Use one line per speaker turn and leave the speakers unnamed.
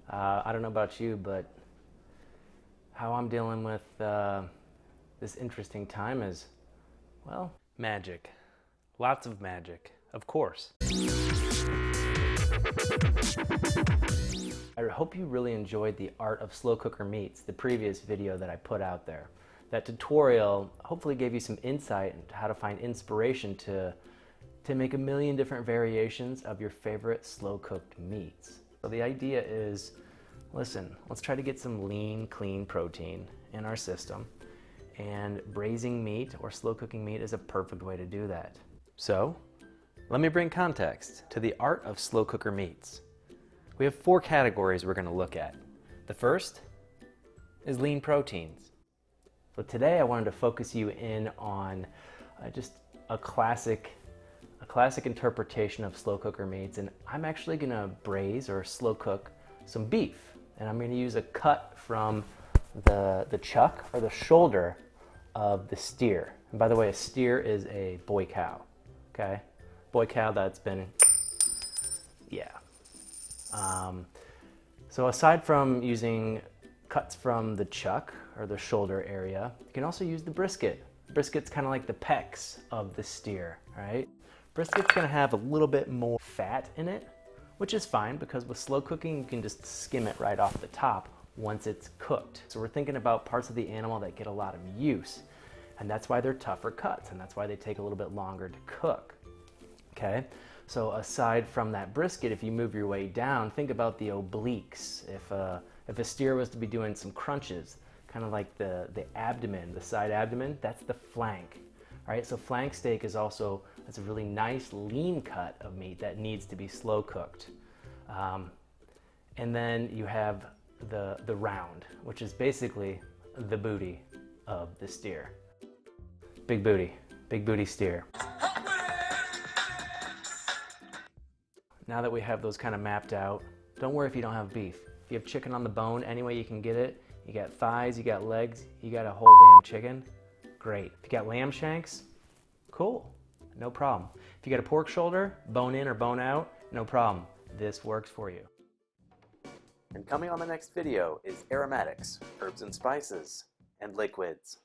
I don't know about you, but how I'm dealing with this interesting time is, well, magic. Lots of magic, of course. I hope you really enjoyed the Art of Slow Cooker Meats, the previous video that I put out there. That tutorial hopefully gave you some insight into how to find inspiration to make a million different variations of your favorite slow-cooked meats. So the idea is, listen, let's try to get some lean, clean protein in our system, and braising meat or slow cooking meat is a perfect way to do that. So, let me bring context to the Art of Slow Cooker Meats. We have 4 categories we're going to look at. The first is lean proteins. So today I wanted to focus you in on just a classic interpretation of slow cooker meats, and I'm actually going to braise or slow cook some beef, and I'm going to use a cut from the chuck or the shoulder of the steer. And by the way, a steer is a boy cow. Okay, boy cow that's been, yeah. So aside from using cuts from the chuck or the shoulder area, you can also use the brisket. Brisket's kind of like the pecs of the steer, right? Brisket's gonna have a little bit more fat in it, which is fine because with slow cooking, you can just skim it right off the top once it's cooked. So we're thinking about parts of the animal that get a lot of use, and that's why they're tougher cuts, and that's why they take a little bit longer to cook, okay? So aside from that brisket, if you move your way down, think about the obliques. If a steer was to be doing some crunches, kind of like the abdomen, the side abdomen, that's the flank. All right, so flank steak is also, that's a really nice lean cut of meat that needs to be slow cooked. And then you have the round, which is basically the booty of the steer. Big booty steer. Now that we have those kind of mapped out, don't worry if you don't have beef. If you have chicken on the bone, any way you can get it, you got thighs, you got legs, you got a whole damn chicken, great. If you got lamb shanks, cool, no problem. If you got a pork shoulder, bone in or bone out, no problem. This works for you. And coming on the next video is aromatics, herbs and spices, and liquids.